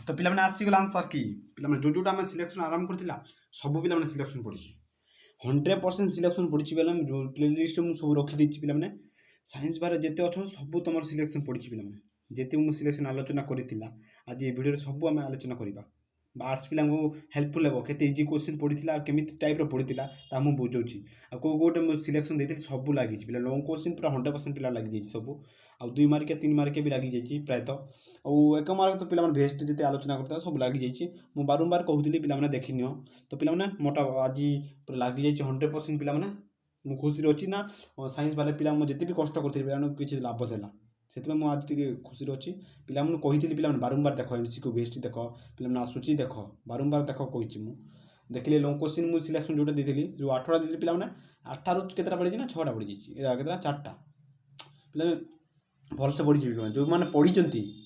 तो पिला आसीगला आंसर कि पिला जो जोटा आम सिलेक्शन आरंभ करथिला सब पिला सिलेक्शन पड़ी 100% सिलेक्शन पड़ी बेले जो प्ले लिस्ट में सब रखी पिला साइंस बारे जिते अच्छे सब तुम सिलेक्शन पड़ी पिला जिते मुझे सिलेक्शन आलोचना करा आज ये वीडियो सब आम आलोचना करवा आर्ट्स पिला हेल्पफुल हे के इजी क्वेश्चन पड़ी केमी टाइप पड़ा मुझे बुझाऊँगी आ कौ गोटे सिलेक्शन देती सब लगी पिला लंग क्वेश्चन पूरा 100% पिला लगी सब आ 2 मार्किया 3 मार्किया भी लगी जाइए प्रायतः और 1 मार्क तो पिला बेस्ट जिते आलोचना करता सब लगी जाइए मुझे बारंबार कहूली पिला देखी नियो तो पिला मोटा आज पूरा लगी जाइए 100% पिला मुझे खुशी अच्छी ना साइंस वाले पिला जिते भी कष्ट करें किसी लाभ देला से मुझे आज टी खुशी अच्छी पिला कही पिला बारंबार देख एमसीक्यू बेस्ट देख पिला आसूची देख बारंबार देख कही देखिए लंग क्वेश्चन मुझे सिलेक्शन जोटा देती जो 8टा देती पिला 8 रु के पड़ी ना 6टा पड़ी जाइए के 4टा पिला भलसे पढ़ी जो मैंने पढ़ी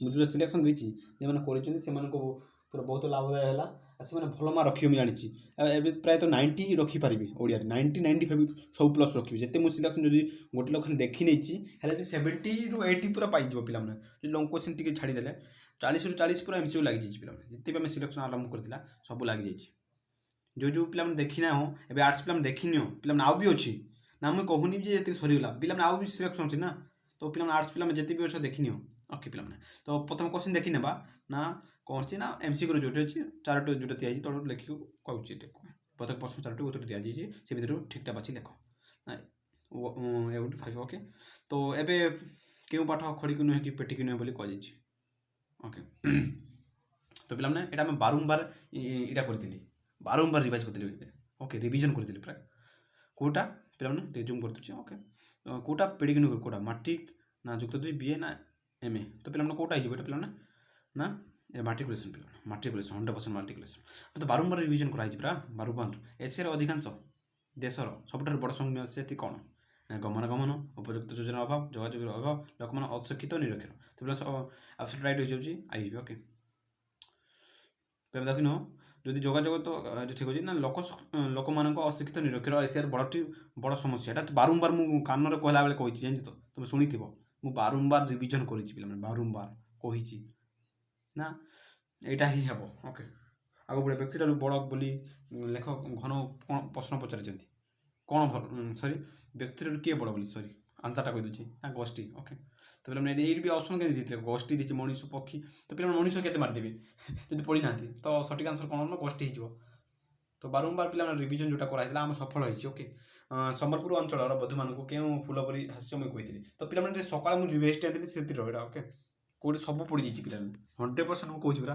मुझे सिलेक्शन देती पूरा बहुत लाभदायक है से भल मार्क रखिए मुझे जानी प्राय 90 रखिपारि ओडिया 90 95 सब प्लस रखिए जिते मुझे सिलेक्शन जो गोटे लोग खाली देखी नहीं 70 ରୁ 80 पूरा पाई पिला लंग क्वेश्चन टी छाड़देले 40 ରୁ 40 पूरा एमसीक्यू लगी जाइए पिला जिते भी आम सिलेक्शन आरंभ करता सब लगी जाइए जो पिला देखी ना हो एवं आर्ट्स पिला देखी नि पिला आउ भी अच्छी ना मुझे कहूनी जी सरीगला पिला आउ भी सिलेक्शन अच्छी ना तो पिला आर्ट्स पिला जिते भी अच्छे देखी नियो ओके पिला तो प्रथम क्वेश्चन देखी नेबा ना कौन सी ना एमसीक्यू जो अच्छी 4टी जोटा दिखाई तौर लिख कहूँ प्रत्येक प्रश्न 4टी उत्तर दि जाइए से भर ठीकटा बाछी लेख 5 ओके तो एबे क्यों पाठ खड़ी की नुहे कि पेटी की नुहे बोली कह ओके तो पिला यहाँ आम बारंबार यहाँ करी बारंबार रिवाइज करी ओके रिविजन करी प्राय कौटा पिला रिज्यूम कर ओके कौटा पेटी की नुहे कौटा मैट्रिक ना जुक्त 2 बीए ना एमए तो पिला कौटा हो पिला ना माट्रिकुलेसन पिला माट्रिकुलेसन 100% माट्रिकुलेसन मतलब बारंबार रिविजन कराई पूरा बारंबार एशियार अधिकांश देशर सबुठ बड़ समस्या कौन ना गमनागमन उपयुक्त योजना अभाव जोगाजोग अभाव लोक मैंने अशिक्षित निरक्षर तो पिला आब्सोल्यूट राइट हो जाऊँगी आई ओके पे देखिन जदि जोगाजोग तो ठीक अच्छे ना लोक मान अशिक्षित निरक्षर एशियार बड़ समस्या तो बारंबार मुझे कान कहला बेले कही जानी तो तुम शुणी मुझे बारंबार रिविजन कर बारंबार कही ना यहाँ ही हे ओके आगे बढ़े व्यक्ति बड़ बोली लेख घन कौन प्रश्न पचार कौन सॉरी व्यक्ति किए बड़ बोली सॉरी आंसरटा कहीदे ना गोष्ठी ओके तो पिला ये भी ऑप्शन के गोष्ठी देखिए मनीष पक्षी तो पिला मनीष के मारिदेवी जब पढ़ी ना तो सठिक आंसर कौन ना गोष्ठी हो तो बारंबार पिला रिविजन जोटा कराई आम सफल होती ओके संबलपुर अंचल बधु मान क्यों फूल परी हास्य मुझे कही तो पिला सकाल मुझे बेस्ट आती से ओके कौटे सब पड़ जाइए पिला 100% मुझे कहूँ पूरा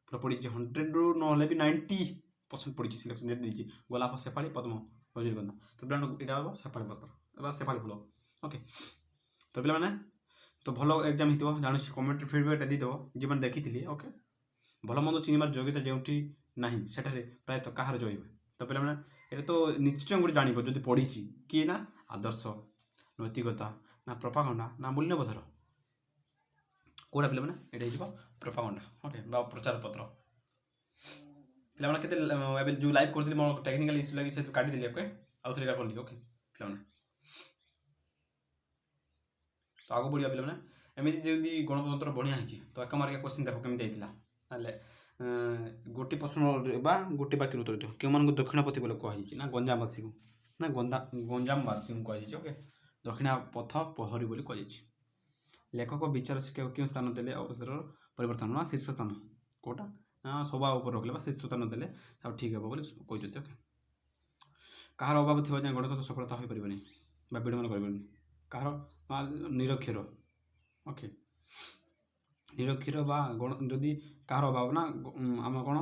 पूरा पड़ी 100 ରୁ ना भी 90% पड़ी सिलेक्शन दे गोलाप शेफाड़ी पद्म रजनीगंधा तो पिला यहाँ हम शेफाड़ी पत्र शेफाड़ी फूल ओके तो पिला तो भल एग्जाम हो जानू कमेंट फिडबैक देदेव जो मैंने देखी ओके भल मंद चिन्हबार योग्यता जो ना सेठारे प्रायतः कहार जय हुए तो पिला ये तो निश्चय गोटे जान जब पढ़ी किए ना आदर्श नैतिकता ना प्रोपागंडा ना मूल्यबोधर कौटा पिला ये प्रोपागंडा ओके प्रचार पत्र पिला के जो लाइव करी मो टेक्निकल इश्यू लगी काटिदेली ओके आउ थे कली ओके पिला तो आगे बढ़िया पिला एमती जब गणतंत्र बढ़िया है तो 1 मार्किया क्वेश्चन देख केमी गोटे प्रश्न बा गोटे बाक्य उत्तर दियो क्यों मान दक्षिणापति बोले कही ना गंजामवासी को ना गंजामवासी को कही ओके दक्षिणापथ प्रहरी बोली कही लेखक विचार शिक्षा क्यों स्थान देले अवसर परिवर्तन ना शीर्ष स्थान कौटा ना सभा ऊपर रखले शीर्ष स्थान देले ठीक हे बोली कही ओके कहार अभाव थी गणतंत्र सफलता हो पारे विडम्बना कर कहार निरक्षर ओके निरक्षर बा जदि कहार अभाव ना आम कौन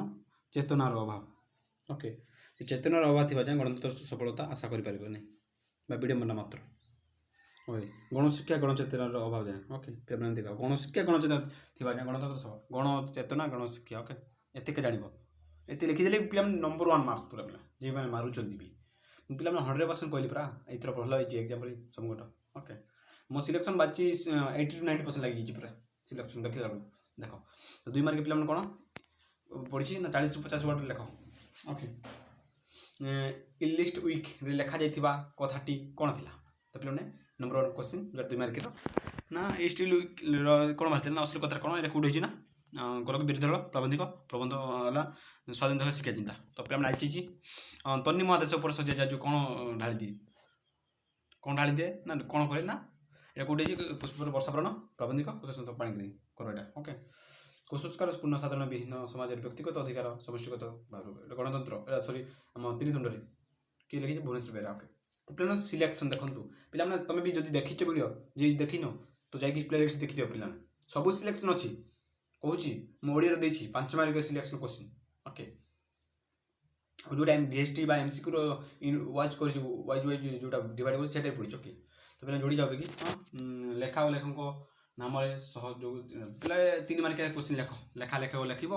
चेतनार अभाव ओके चेतनार अभाव थी गणतंत्र सफलता आशा करें विडम्बना मात्र ओके गणशिक्षा गणचेतनार अभाव जाए ओके गणशिक्षा गणचेतना थी गणतंत्र सफल गणचेतना गणशिक्षा ओके एतिक जान ये लिखिदे पिला नंबर 1 मार्क पूरा पिला जी मैंने मारुंट भी पिला 100% कहली पूरा एथर भल होती एग्जाम सब गोटा ओके मो सिलेक्शन बाची 80 ରୁ 90% लगी पूरा सिलेक्शन देखला देख तो 2 मार्क पिला कौन पढ़ी ना 40 ରୁ 50 वर्ड लेख ओके इलिस्ट वीक लेखा जाइथिबा कथाटी कौन थिला तो पिला नंबर 1 क्वेश्चन 2 मार्क ना स्टिल कौन बाहर ना असली कथा कौन ये कौट होना ଗୋଲକ ବିରୋଧୀ ଦଳ ପ୍ରବନ୍ଧିକ ପ୍ରବନ୍ଧ ହେଲା ସ୍ୱାଧୀନତା ଶିକ୍ଷା ଚିନ୍ତା। ତ ପିଲାମାନେ ଆସିଛି ତନ୍ନି ମହାଦେଶ ଉପରେ ସଜା ଯେଉଁ କ'ଣ ଢାଳି ଦିଏ ନା କ'ଣ କରେ ନା এটা কোটি পুষ্পর বর্ষাবরণ প্রাবন্ধিক কুসংস্কার পাণিগ্রহী করো এটা ওকে কুসংস্কার পূর্ণ সাধারণ বিভিন্ন সমাজের ব্যক্তিগত অধিকার সমষ্টিগত এটা গণতন্ত্র এটা সরি আম তিন তুণ্ডরে কি লিখিছে ভুবনেশ্বর বেরা ওকে তো পিলাମାନେ সিলেকশন দেখন্তু ପିଲାମାନେ ତମେ ବି ଯଦି ଦେଖିଛ ଭିଡ଼ିଓ ଯେ ଦେଖିନ ତ ଯାଇକି ପ୍ଲେଲିଷ୍ଟ ଦେଖିଦିଅ ପିଲାମାନେ ସବୁ ସିଲେକ୍ସନ୍ ଅଛି କହୁଛି ମୁଁ ଓଡ଼ିଆରେ ଦେଇଛି 5 ମାର୍କ ସିଲେକ୍ସନ୍ କୋଶ୍ଚିନ୍ ଓକେ ଆଉ ଯେଉଁଟା VST ବା MCQର ୱାଇଜ୍ କରିଛୁ ୱାଇଜ୍ ଯେଉଁଟା ଡିଭାଇଡ଼ କରୁଛି ସେଇଟା ପଡ଼ିଛି ଓକେ ତ ପିଲା ଯୋଡ଼ି ଯାଉ କି ଲେଖା ଓ ଲେଖକ ନାମରେ ସହ ଯେଉଁ ପିଲା 3 ମାର୍କିଆ କୋଶ୍ଚିନ୍ ଲେଖା ଲେଖିବ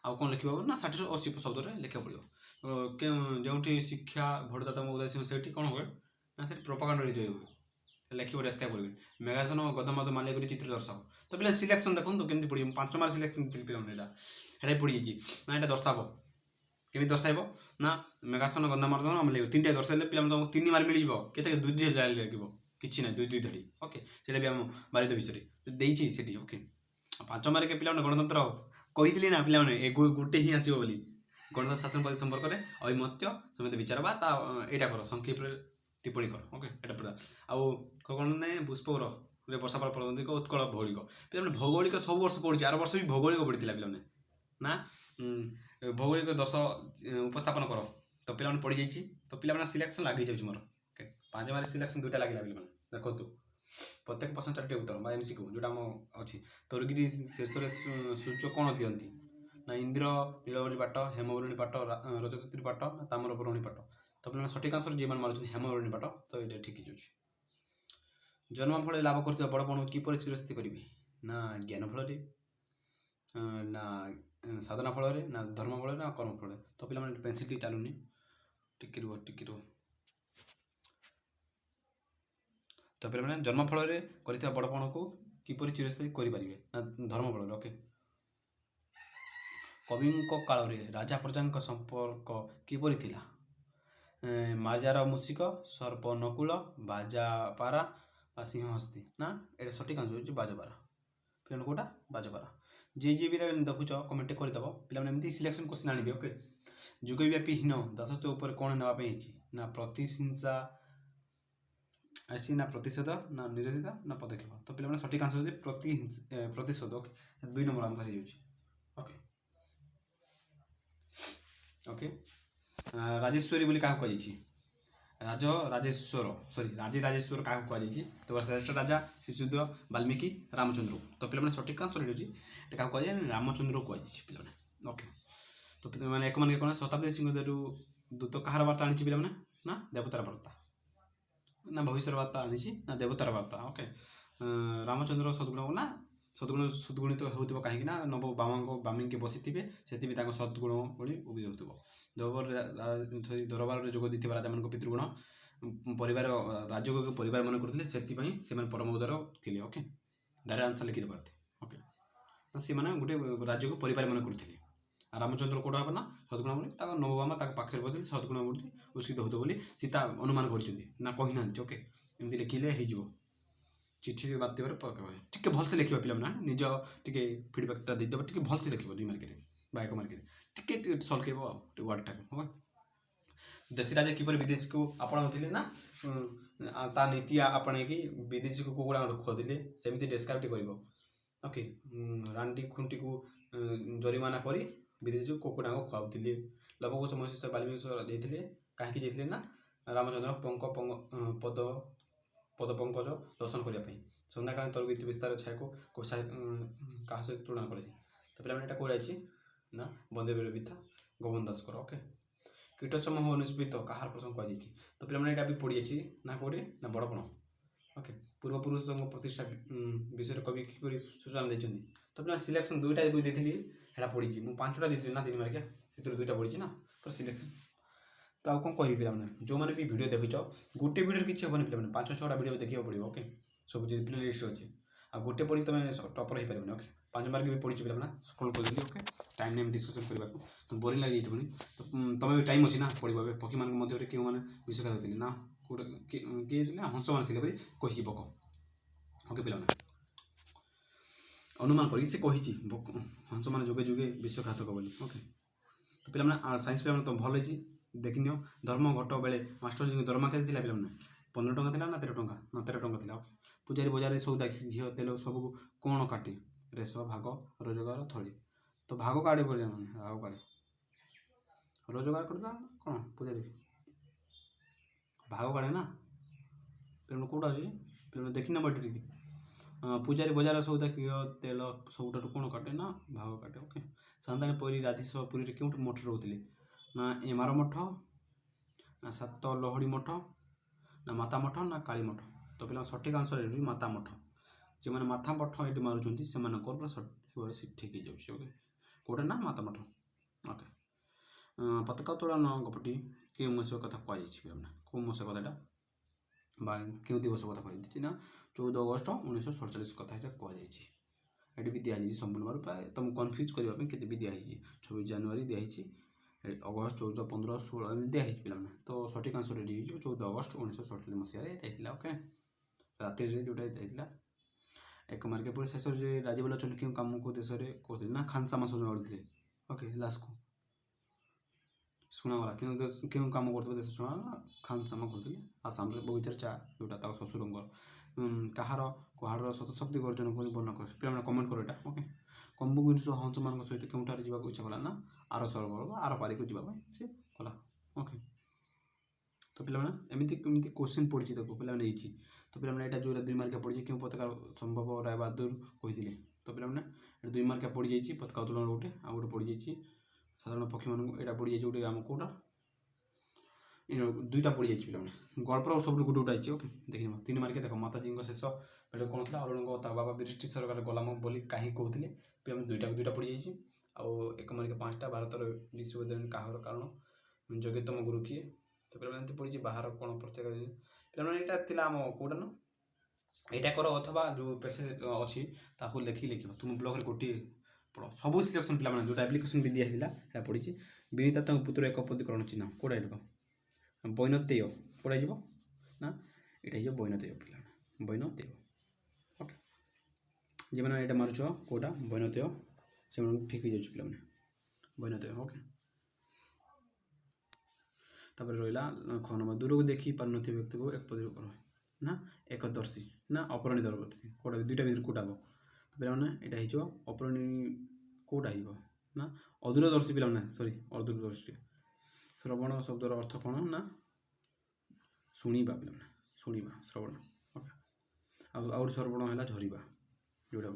ଆଉ କ'ଣ ଲେଖିବ ନା 60 ରୁ 80 ଶବ୍ଦରେ ଲେଖିବାକୁ ପଡ଼ିବ ଯେଉଁଠି ଶିକ୍ଷା ଭୋଟଦାତାଙ୍କ ଉଦ୍ଦେଶ୍ୟ ସେଇଠି କ'ଣ ହୁଏ ନା ସେଠି ପ୍ରୋପାଗାଣ୍ଡା ରିଜୟ ହୁଏ ଲେଖିବ ଡେସ୍କ୍ରାଇବ୍ କରିବି ମେଗାସନ ଗଦମଦ ମାଲିକରି ଚିତ୍ର ଦର୍ଶାଅ ତ ପିଲା ସିଲେକ୍ସନ୍ ଦେଖନ୍ତୁ କେମିତି ପଡ଼ିବ 5 ମାର୍କ ସିଲେକ୍ସନ୍ ପିଲାମାନେ ଏଇଟା ସେଇଟା ପଡ଼ିଯାଇଛି ନା ଏଇଟା ଦର୍ଶାବ କେମିତି ଦର୍ଶାଇବ ନା ମେଗାସନ ଗନ୍ଧାମର୍ଦ୍ଦନ ମାଲିକ 3ଟା ଦର୍ଶାଇଲେ ପିଲାମାନେ ତମକୁ 3 ମାର୍କ ମିଳିଯିବ କେତେ 2 ଲାଗିବ କିଛି ନାହିଁ 2 ଧାଡ଼ି ଓକେ ସେଇଟା ବି ଆମ ବାରିଦ ବିଷୟରେ ଦେଇଛି ସେଠି ଓକେ 5 ମାର୍କ ପିଲାମାନେ ଗଣତନ୍ତ୍ର କହିଥିଲି ନା ପିଲାମାନେ ଗୋଟେ ହିଁ ଆସିବ ବୋଲି ଗଣତନ୍ତ୍ର ଶାସନ ପଦ୍ଧତି ସମ୍ପର୍କରେ ଐମତ୍ୟ ସେମିତି ବିଚାର ବା ତା ଏଇଟା କର ସଂକ୍ଷେପରେ टिप्पणी कर ओके एटा पड़ा आउ कौन ना पुष्पर वर्षापाल प्रबंधिक उत्कल भौगोलिक पे भौगोलिक सब वर्ष पढ़ी 4 वर्ष भी भौगोलिक पढ़ी पे ना भौगोलिक दर्श उपस्थापन कर तो पे पढ़ी जाइए तो पे सिलेक्शन लगे जाऊँ मोर ओके 5 मार्क सिलेक्शन 2टा लगे पे देखो प्रत्येक प्रश्न 4टी उत्तर MCQ जोटा आम अच्छी तोरगिरी शेष सूर्य कौन दिखती ना इंद्र नीलवरी पाट हेमवरुणी पाट रजतरी पाट ताम्रबरुणी पाट तो पे सठिक आंसर जी मार्च हेमवरुणी पाट तो ये ठीक हो जन्म फल लाभ कर बड़पण किपर चिरस्थित करी ना ज्ञान फल ना साधना फल ना धर्म फल ना कर्म फल तो पे पेनसिल टी चलुनी टिके रुह तो पे जन्म फल कर बड़पण को किपर चिरस्थित करें ना धर्म फल ओके कवि काल राजा प्रजा संपर्क किपर थिला माजार मूषिक सर्प नकुल बाजापारा सिंह हस्ती ना ये सठिक आंसर हो बाजपारा पे कौटा बाजपारा जी भी देखुच कमेंट करदेव पे सिलेक्शन क्वेश्चन आने ओके जुगव्यापी हीन दासत्व उपर कौन नापी ना प्रतिहिंसा आसी ना प्रतिशोध ना निरोधित ना पदक्षेप तो पे सठिक आंसर हो प्रतिशोध ओके 2 नंबर आंसर हो ओके ओके राजेश्वरी बोली क्या कहुई राजेश्वर क्या कहुई तो श्रेष्ठ राजा शिशुदेव वाल्मीकि रामचंद्र तो पे सठिक आंसर हो क्या कह रामचंद्र कहुई पे ओके तो मैंने एक मन कौन शताब्दी सिंह दूत कहार वार्ता आनी पे ना देवतार वार्ता ना भविष्य वार्ता आनी ना देवतार वार्ता ओके रामचंद्र सद्गुण ना सद्गुणित होता कहीं नव बामी बसी थे से सद्गुण भली उभी हो दरबार जोग देते राजा मान पितृगुण परिवार राजयोग परिवार मन करते से परम उदार थे ओके डायरेक्ट आंसर लिखिदेव ओके से गोटे राज्य को परिवार मन करते रामचंद्र कौटा हे ना सद्गुण बोली नवबामा पाखे बस सद्गुण बोली उत्सित होता बोली सीता अनुमान कर कहीना ओके एमती लिखिले हो चिठी बाध्य टे भलसे लिखा पे निज टे फिडबैकटा देदेव टे भलसे लिख 2 मार्क 1 मार्क टे सल्केब वार्डटा देशी राजा किपर विदेश को आपणाऊे ना ता नीति आपणे कि विदेशी को कुकुड़ा रखुले सेमती डेस्क्राइब कर ओके रानी खुंटी को जरिमाना कर विदेशी कुकुड़ा को खुआते लवकुश महेश्वर वाल्मीकि कहीं जाते ना रामचंद्र पद पंकज दर्शन करने सन्ध्याकाल तरगीत विस्तार छाया को क्या सहित तुलना कर तो पे कौन ना बंदे विद्या गोविंद दास ओके कीट समूह निष्पित कहार प्रसंग कहुई तो पे भी पड़ी जाए ना कौटे ना बड़पण ओके पूर्वपुरुष प्रतिष्ठा विषय कवि किपर सूचना देते तो पे सिलेक्शन 2टा बई देती पड़ी मुझे 5टा देती ना 3 मार्किया से 2टा पड़ी ना पूरा सिलेक्शन तो आउ कौन कह पे जो मैंने भी वीडियो देखुच गोटे वीडियो किसी हेनी पे 5-6टा वीडियो देखा पड़ो ओके सब जी प्ले लिस्ट अच्छे आ गोटे पढ़ी तुम टपर हो पारे ओके 5 मार्क भी पड़ी पे स्क्रॉल कर ओके टाइम नहीं डिस्कसन करने तो बोरिंग लगे तो तुम भी टाइम अच्छी ना पढ़ो पक्षी मान मध्य क्यों मैंने विषय देते ना किए हंस मान थे कही पक ओके पे अनुमान करी से कही हंस मैंने जुगे जुगे विश्वघातक बोली ओके। तो पे सैंस पे तुम भल हो देखनी धर्म घट बेले मास्टर जी दरमा के पे 15 टंका थी ना 13 टंका ना 13 टंका थी पूजारी बजार सौदा घी तेल सब कौन काटे रेस भाग रोजगार थली तो भाग काड़े बोले भाग काड़े रोजगार करता कौन पूजारी भाग काड़े ना पे कौटा अच्छे पे देखी ना बटे पूजारी बजार सौदा घी तेल सबुठ कौन काटे ना भाग काटे ओके। सान्ताणी परी राधेश्वर पुरी क्यों मठ रोते ना एमार मठ ना सात लहड़ी मठ ना माता मठ ना काली मठ। तो पे सठिक आंसर है माता मठ जो मैंने माथा मठ ये मारुंट से सठिक ठीक है ओके कौटे ना माता मठ ओके। पताका उत्तोलन गपटी क्यों मसीह कथा कहुई कौ मसीह कथा क्यों दिवस कथा कही ना 14 अगस्त 1947 कथा कहुई भी दिखाई संपूर्ण भाव प्राय तुम कन्फ्यूज करने के भी दिखाई 26 जनवरी दिखाई अगस्त 14 15 16 दिखाई पे तो सठिक आंसर रेडी हो 14 अगस्त 1947 मसीह ओके राति जोटा जाता 1 मार्क पर शेष राजीव चंद क्यों कम को देश में कहते ना खानसामा शुणा गढ़ी ओके लास्ट को शुणागला क्यों कम करते देश शुणा खानसामा करते आसाम बगीचार चा जोटा शशुर कहार कहाड़ शतशक्ति गर्जन कर बर्णना कर पे कमेंट कर यहाँ ओके। कंबुगिरी हंस मान सहित क्योंठार जावाक इच्छा कला ना आर सरोवर आर पारी को जावाई सी कला ओके। तो पे एमती क्वेश्चन पड़ी देखो पे तो पे यहाँ जो 2 मार्किया पड़ी क्यों पताका संभव राय बहादुर कहते तो पे 2 मार्किया पड़ी जाइए पताका उत्तोलन गोटे आ गए पड़ी जाइए साधारण पक्षी मानक यहाँ पड़ी जाइए गोटे आम कौटा 2टा पड़ी जाइए पे गल्पर सब गोटे गोटे आई ओके। देखिए 3 मार्किया देख माताजी शेष पेड़ कौन था अरुण बाबा ब्रिटिश सरकार गलाम बोली कहीं कहते पे 2टा पड़ी जाइए आउ 1 मार्किया 5टा भारतर विश्वविद्यालय कहार कारण योग्यतम गुरु किए तो पे पड़ी बाहर कौन प्रत्येक पे यहाँ कौटा ना यहाँ कर अथवा जो पेसेज अच्छी लेखिक लिख तुम ब्लॉग गोटे पढ़ सब सिलेक्शन पे जो एप्लिकेशन भी दिखाई पड़ी विनीता पुत्र एक पदीकरण चिन्ह कौटा लिख बैनतेय कौटा ना यहाँ बैनतेय पे बैनतेय ओके जो मैंने यहाँ मारुच कौटा बैनतेय से ठीक हो जाए पे बैनतेय ओके। तापर रहा ख नंबर दूर को देखी पार न व्यक्ति को एक पद कर ना एकदर्शी ना अपरणीदर्शी कौटा 2टा भर कौटा हम पे यहाँ अपरणी कौटा ना अदूरदर्शी पे सरी अदूरदर्शी श्रवण शब्दर अर्थ कौन ना शुणा पे शुणा श्रवण ओके आउ श्रवण है झरवा जोटा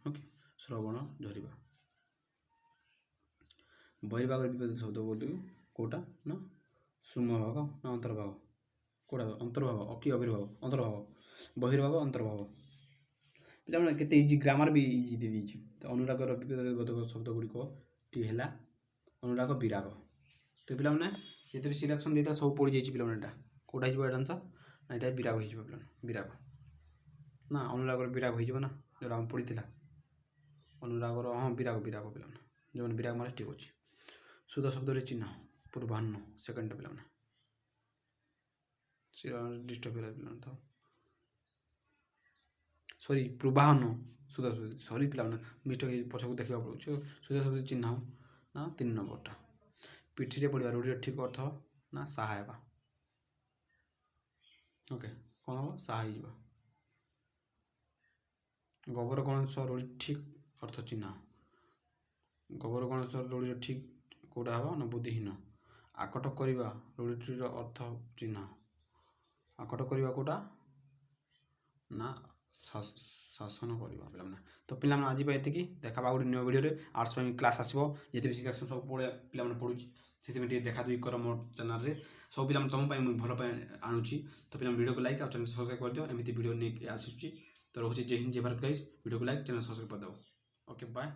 ओके श्रवण झरवा बहिर्भाग विपरीत शब्द बोलते कौटा ना सूक्ष्मभाग ना अंतर्भाग कौटा अंतर्भाग अकी अविर्भाव अंतर्भाव बहिर्भाग अंतर्भाव पे केते इजी ग्रामर भी इजी दे दीजिए। तो अनुरागर विपरीत शब्द गुड़िक टी है अनुराग विराग तो पे जिते भी सिलेक्शन देता सब पड़ जाइए पे कौटा हो आंसर ना यहाँ विराग हो पे विराग ना अनुरागर विराग हो ना जो आम पड़ी अनुरागर हाँ विराग विराग पे जो विराग मारे ठीक अच्छे शुद्ध शब्द चिन्ह पूर्वाह्न सेकेंड पे डिस्टर्ब था सॉरी पूर्वाह्न शुद्ध शब्द सॉरी पे मिस्टेक पछक देखा पड़े शुद्ध शब्द चिन्ह ना 3 नंबरटा पिठी पड़ा रूढ़ी ठीक अर्थ ना सहायवा ओके कौन हम सहाय गोबर गणेश रूढ़ी ठीक अर्थ चिन्ह गोबर गणेश रूढ़ी ठीक कौटा हम ना बुद्धिहीन आकट करवा रूढ़ीर अर्थ चिन्ह आकट करवा कौटा ना शासन करवा पे तो पे आज ये देखा गोटे न्यू वीडियो आर्ट्स क्लास आसो जिते भी सिलेक्शन सब पे पढ़ुची से देखा दुई कर मो चैनल सब पे तुम भल आणुची तो पे वीडियो को लाइक और चैनल सब्सक्राइब कर दियो एमती वीडियो नहीं आसूची तो रोचे जय हिंद जय भारत गाइस वीडियो को लाइक चैनल सब्सक्राइब कर दो ओके बाय।